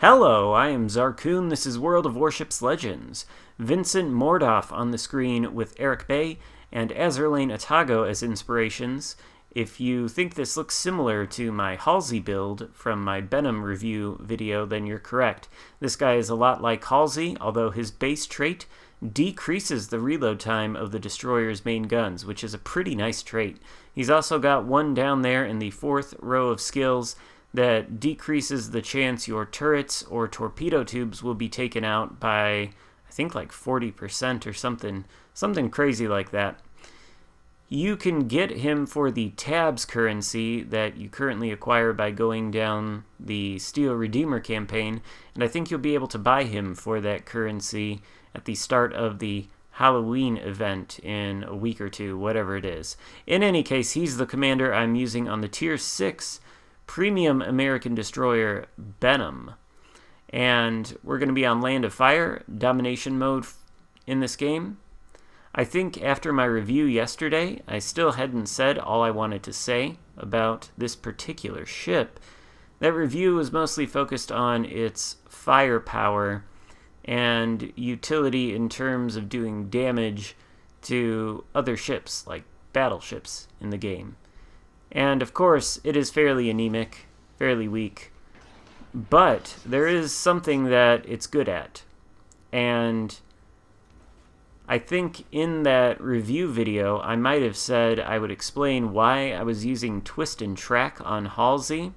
Hello, I am Xarkun. This is World of Warships Legends. Vincent Mordoff on the screen with Eric Bay and Azerlane Atago as inspirations. If you think this looks similar to my Halsey build from my Benham review video, then you're correct. This guy is a lot like Halsey, although his base trait decreases the reload time of the destroyer's main guns, which is a pretty nice trait. He's also got one down there in the fourth row of skills that decreases the chance your turrets or torpedo tubes will be taken out by, I think, like 40% or something crazy like that. You can get him for the tabs currency that you currently acquire by going down the Steel Redeemer campaign, and I think you'll be able to buy him for that currency at the start of the Halloween event in a week or two, whatever it is. In any case, he's the commander I'm using on the Tier 6 Premium American Destroyer Benham. And we're going to be on Land of Fire, domination mode in this game. I think after my review yesterday, I still hadn't said all I wanted to say about this particular ship. That review was mostly focused on its firepower and utility in terms of doing damage to other ships, like battleships in the game. And of course, it is fairly anemic, fairly weak, but there is something that it's good at. And I think in that review video, I might have said I would explain why I was using twist and track on Halsey,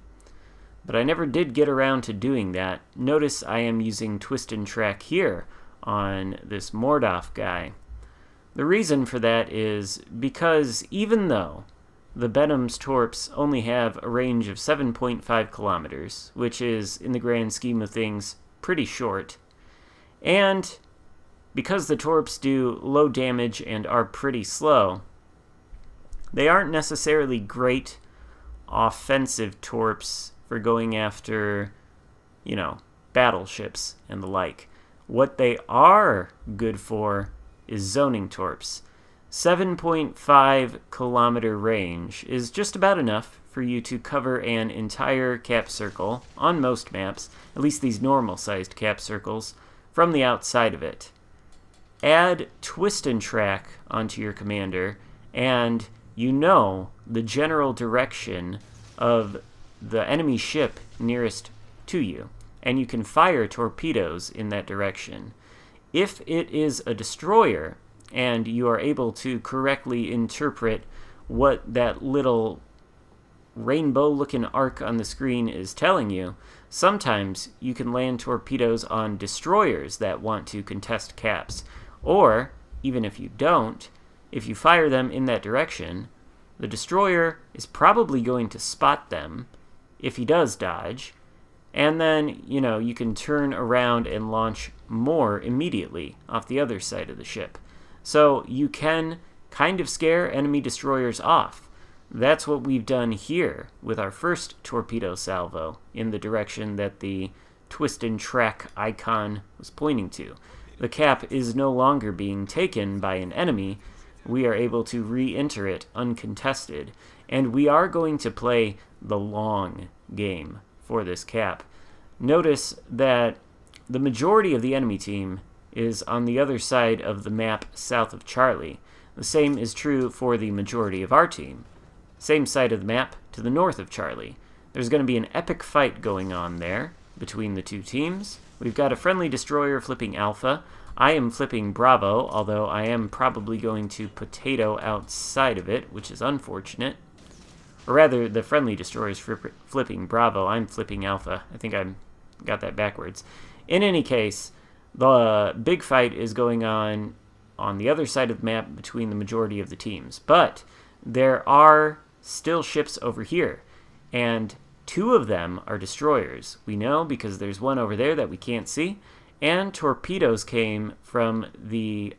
but I never did get around to doing that. Notice I am using twist and track here on this Mordoff guy. The reason for that is because even though the Benham's torps only have a range of 7.5 kilometers, which is, in the grand scheme of things, pretty short, and because the torps do low damage and are pretty slow, they aren't necessarily great offensive torps for going after, battleships and the like. What they are good for is zoning torps. 7.5 kilometer range is just about enough for you to cover an entire cap circle on most maps, at least these normal sized cap circles, from the outside of it. Add twist and track onto your commander, and you know the general direction of the enemy ship nearest to you, and you can fire torpedoes in that direction. If it is a destroyer, and you are able to correctly interpret what that little rainbow-looking arc on the screen is telling you, sometimes you can land torpedoes on destroyers that want to contest caps. Or, even if you don't, if you fire them in that direction, the destroyer is probably going to spot them if he does dodge, and then, you can turn around and launch more immediately off the other side of the ship. So you can kind of scare enemy destroyers off. That's what we've done here with our first torpedo salvo in the direction that the twist and track icon was pointing to. The cap is no longer being taken by an enemy. We are able to re-enter it uncontested. And we are going to play the long game for this cap. Notice that the majority of the enemy team is on the other side of the map south of Charlie. The same is true for the majority of our team. Same side of the map to the north of Charlie. There's going to be an epic fight going on there between the two teams. We've got a friendly destroyer flipping Alpha. I am flipping Bravo, although I am probably going to potato outside of it, which is unfortunate. Or rather, the friendly destroyer is flipping Bravo. I'm flipping Alpha. I think I got that backwards. In any case, the big fight is going on the other side of the map between the majority of the teams. But there are still ships over here, and two of them are destroyers. We know because there's one over there that we can't see, and torpedoes came from the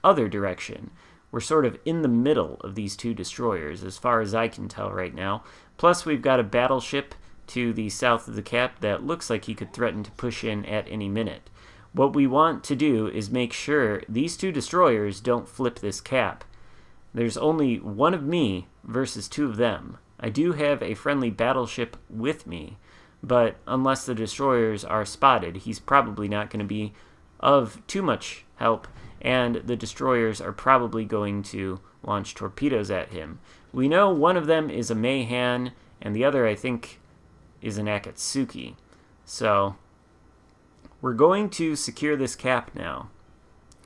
other direction. We're sort of in the middle of these two destroyers, as far as I can tell right now. Plus, we've got a battleship to the south of the cap that looks like he could threaten to push in at any minute. What we want to do is make sure these two destroyers don't flip this cap. There's only one of me versus two of them. I do have a friendly battleship with me, but unless the destroyers are spotted, he's probably not going to be of too much help, and the destroyers are probably going to launch torpedoes at him. We know one of them is a Mayhan, and the other, I think, is an Akatsuki. So we're going to secure this cap now,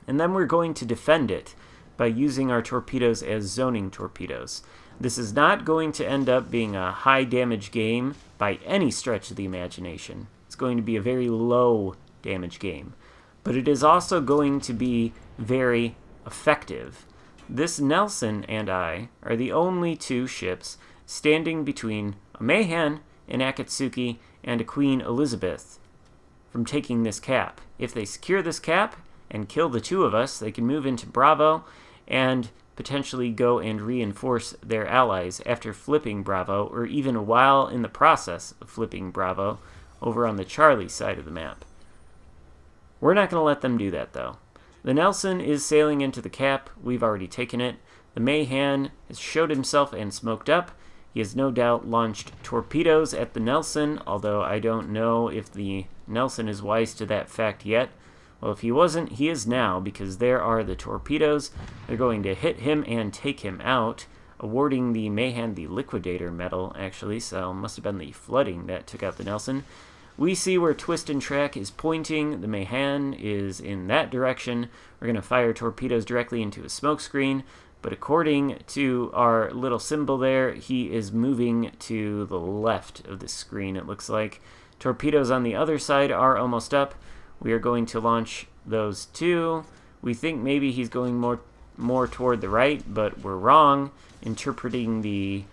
and then we're going to defend it by using our torpedoes as zoning torpedoes. This is not going to end up being a high damage game by any stretch of the imagination. It's going to be a very low damage game, but it is also going to be very effective. This Nelson and I are the only two ships standing between a Mayhan, an Akatsuki, and a Queen Elizabeth from taking this cap. If they secure this cap and kill the two of us, they can move into Bravo and potentially go and reinforce their allies after flipping Bravo, or even while in the process of flipping Bravo over on the Charlie side of the map. We're not going to let them do that, though. The Nelson is sailing into the cap. We've already taken it. The Mayhan has showed himself and smoked up. He has no doubt launched torpedoes at the Nelson, although I don't know if the Nelson is wise to that fact yet. Well, if he wasn't, he is now, because there are the torpedoes. They're going to hit him and take him out, awarding the Mayhan the Liquidator medal, actually, so must have been the flooding that took out the Nelson. We see where Twist and Track is pointing. The Mayhan is in that direction. We're going to fire torpedoes directly into a smoke screen, but according to our little symbol there, he is moving to the left of the screen, it looks like. Torpedoes on the other side are almost up. We are going to launch those two. We think maybe he's going more toward the right, but we're wrong, interpreting the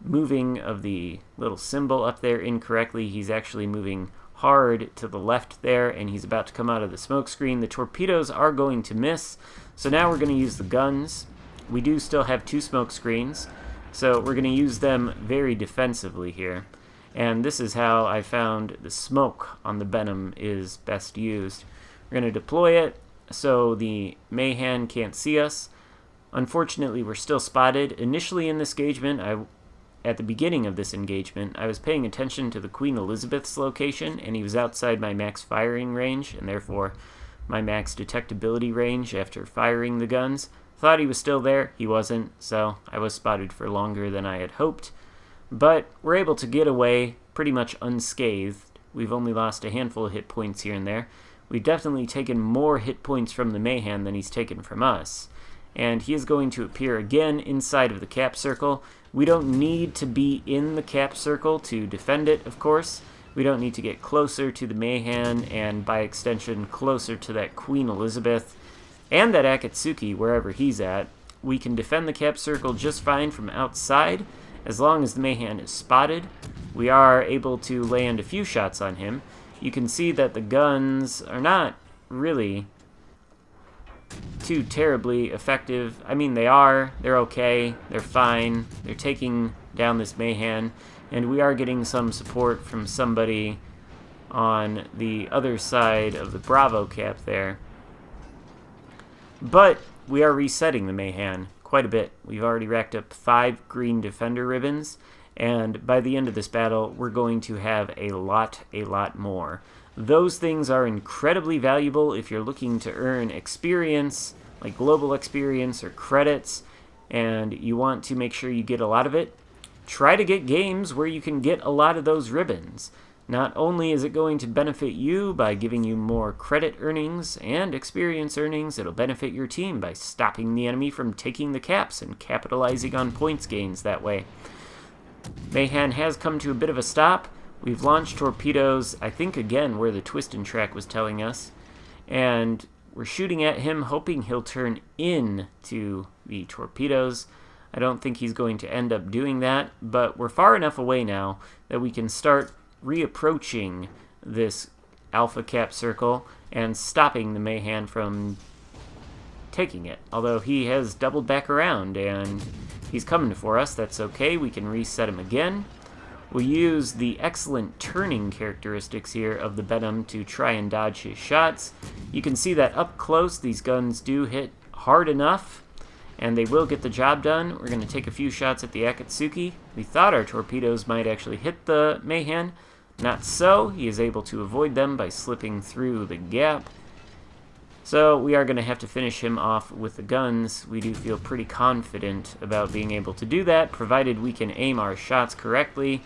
moving of the little symbol up there incorrectly. He's actually moving hard to the left there, and he's about to come out of the smoke screen. The torpedoes are going to miss, so now we're going to use the guns. We do still have two smoke screens, so we're going to use them very defensively here. And this is how I found the smoke on the Benham is best used. We're going to deploy it so the Mayhan can't see us. Unfortunately, we're still spotted. Initially in this engagement, at the beginning of this engagement, I was paying attention to the Queen Elizabeth's location, and he was outside my max firing range, and therefore my max detectability range after firing the guns. Thought he was still there. He wasn't, so I was spotted for longer than I had hoped. But we're able to get away pretty much unscathed. We've only lost a handful of hit points here and there. We've definitely taken more hit points from the Mayhan than he's taken from us. And he is going to appear again inside of the cap circle. We don't need to be in the cap circle to defend it, of course. We don't need to get closer to the Mayhan and, by extension, closer to that Queen Elizabeth and that Akatsuki, wherever he's at. We can defend the cap circle just fine from outside. As long as the Mayhan is spotted, we are able to land a few shots on him. You can see that the guns are not really too terribly effective. I mean, they're okay, they're fine, they're taking down this Mayhan, and we are getting some support from somebody on the other side of the Bravo cap there. But we are resetting the Mayhan quite a bit. We've already racked up 5 green defender ribbons, and by the end of this battle, we're going to have a lot more. Those things are incredibly valuable if you're looking to earn experience, like global experience or credits, and you want to make sure you get a lot of it. Try to get games where you can get a lot of those ribbons. Not only is it going to benefit you by giving you more credit earnings and experience earnings, it'll benefit your team by stopping the enemy from taking the caps and capitalizing on points gains that way. Mayhan has come to a bit of a stop. We've launched torpedoes, I think again where the Twist and Track was telling us, and we're shooting at him hoping he'll turn in to the torpedoes. I don't think he's going to end up doing that, but we're far enough away now that we can start reapproaching this alpha cap circle and stopping the Mayhan from taking it. Although he has doubled back around and he's coming for us, that's okay. We can reset him again. We'll use the excellent turning characteristics here of the Benham to try and dodge his shots. You can see that up close these guns do hit hard enough, and they will get the job done. We're going to take a few shots at the Akatsuki. We thought our torpedoes might actually hit the Mayhan, not so. He is able to avoid them by slipping through the gap. So we are going to have to finish him off with the guns. We do feel pretty confident about being able to do that, provided we can aim our shots correctly.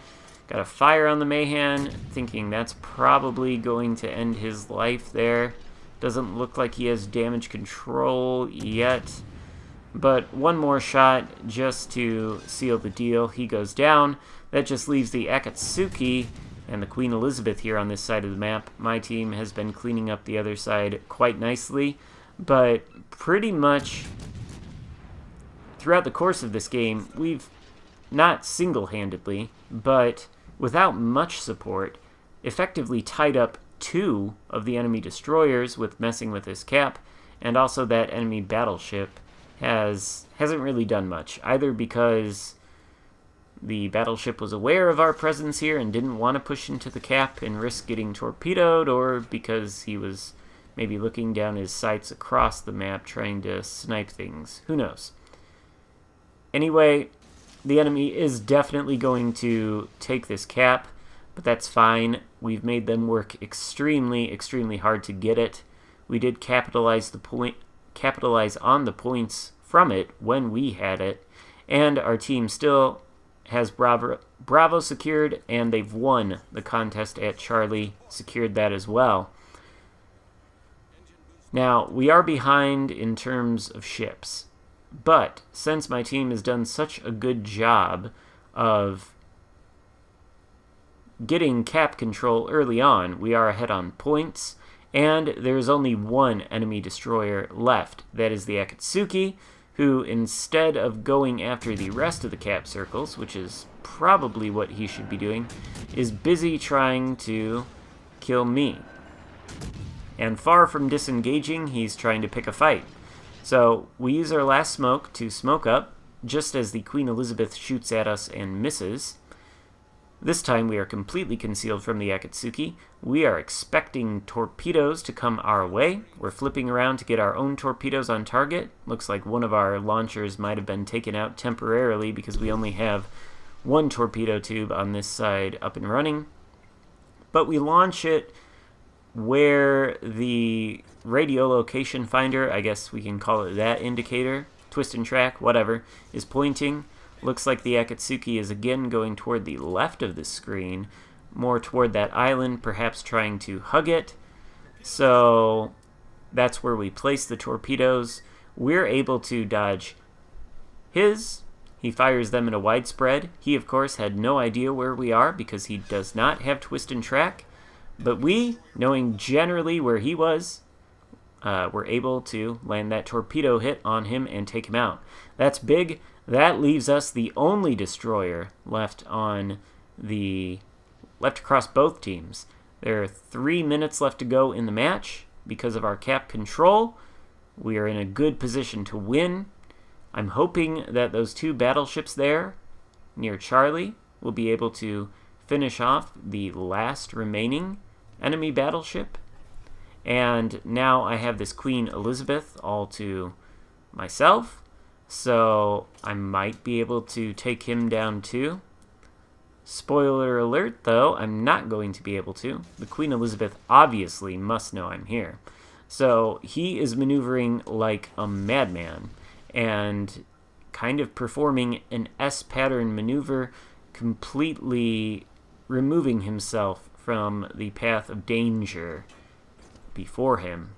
Got a fire on the Mayhan, thinking that's probably going to end his life there. Doesn't look like he has damage control yet. But one more shot just to seal the deal. He goes down. That just leaves the Akatsuki and the Queen Elizabeth here on this side of the map. My team has been cleaning up the other side quite nicely, but pretty much throughout the course of this game, we've not single-handedly, but without much support, effectively tied up 2 of the enemy destroyers with messing with this cap, and also that enemy battleship hasn't really done much, either because the battleship was aware of our presence here and didn't want to push into the cap and risk getting torpedoed, or because he was maybe looking down his sights across the map trying to snipe things. Who knows? Anyway, the enemy is definitely going to take this cap, but that's fine. We've made them work extremely, extremely hard to get it. We did capitalize on the points from it when we had it, and our team still has Bravo secured, and they've won the contest at Charlie, secured that as well. Now, we are behind in terms of ships, but since my team has done such a good job of getting cap control early on, we are ahead on points, and there is only one enemy destroyer left. That is the Akatsuki, who, instead of going after the rest of the cap circles, which is probably what he should be doing, is busy trying to kill me. And far from disengaging, he's trying to pick a fight. So we use our last smoke to smoke up, just as the Queen Elizabeth shoots at us and misses. This time we are completely concealed from the Akatsuki. We are expecting torpedoes to come our way. We're flipping around to get our own torpedoes on target. Looks like one of our launchers might have been taken out temporarily because we only have one torpedo tube on this side up and running. But we launch it where the radio location finder, I guess we can call it that indicator, twist and track, whatever, is pointing. Looks like the Akatsuki is again going toward the left of the screen, more toward that island, perhaps trying to hug it. So that's where we place the torpedoes. We're able to dodge his. He fires them in a widespread. He, of course, had no idea where we are because he does not have twist and track. But we, knowing generally where he was, were able to land that torpedo hit on him and take him out. That's big. That leaves us the only destroyer left across both teams. There are 3 minutes left to go in the match. Because of our cap control, we are in a good position to win. I'm hoping that those 2 battleships there near Charlie will be able to finish off the last remaining enemy battleship. And now I have this Queen Elizabeth all to myself. So I might be able to take him down too. Spoiler alert, though, I'm not going to be able to. The Queen Elizabeth obviously must know I'm here. So he is maneuvering like a madman and kind of performing an S-pattern maneuver, completely removing himself from the path of danger before him.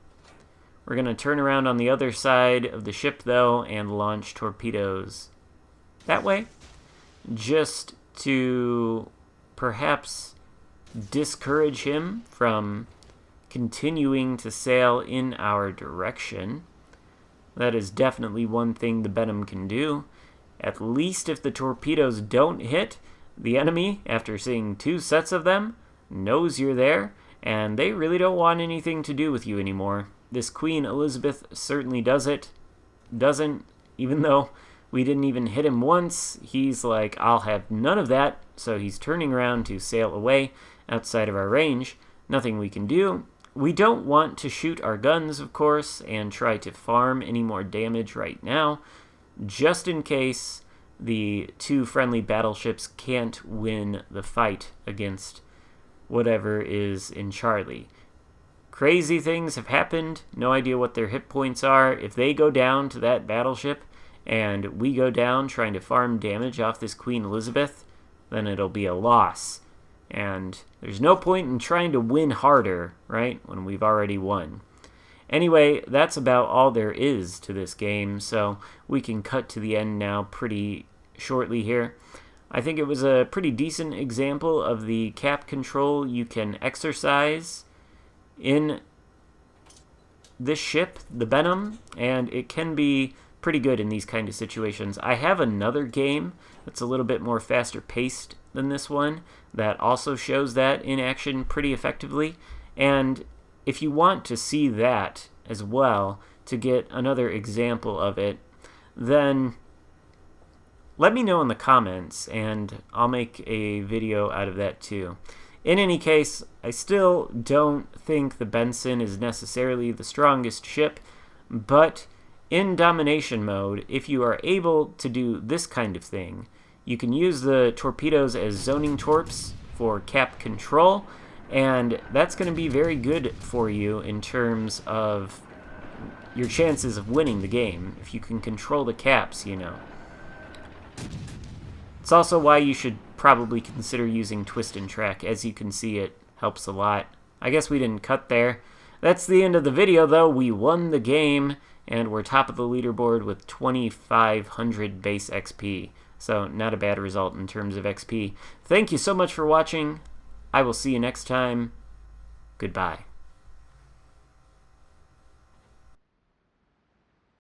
We're going to turn around on the other side of the ship, though, and launch torpedoes that way, just to perhaps discourage him from continuing to sail in our direction. That is definitely one thing the Benham can do. At least if the torpedoes don't hit, the enemy, after seeing 2 sets of them, knows you're there, and they really don't want anything to do with you anymore. This Queen Elizabeth certainly doesn't, even though we didn't even hit him once. He's like, I'll have none of that, so he's turning around to sail away outside of our range. Nothing we can do. We don't want to shoot our guns, of course, and try to farm any more damage right now, just in case the 2 friendly battleships can't win the fight against whatever is in Charlie. Crazy things have happened. No idea what their hit points are. If they go down to that battleship and we go down trying to farm damage off this Queen Elizabeth, then it'll be a loss. And there's no point in trying to win harder, right, when we've already won. Anyway, that's about all there is to this game, so we can cut to the end now pretty shortly here. I think it was a pretty decent example of the cap control you can exercise in this ship, the Benham, and it can be pretty good in these kind of situations. I have another game that's a little bit more faster paced than this one that also shows that in action pretty effectively, and if you want to see that as well to get another example of it, then let me know in the comments and I'll make a video out of that too. In any case, I still don't think the Benson is necessarily the strongest ship, but in domination mode, if you are able to do this kind of thing, you can use the torpedoes as zoning torps for cap control, and that's going to be very good for you in terms of your chances of winning the game, if you can control the caps, you know. It's also why you should probably consider using twist and track. As you can see, it helps a lot. I guess we didn't cut there. That's the end of the video, though. We won the game, and we're top of the leaderboard with 2,500 base XP. So not a bad result in terms of XP. Thank you so much for watching. I will see you next time. Goodbye.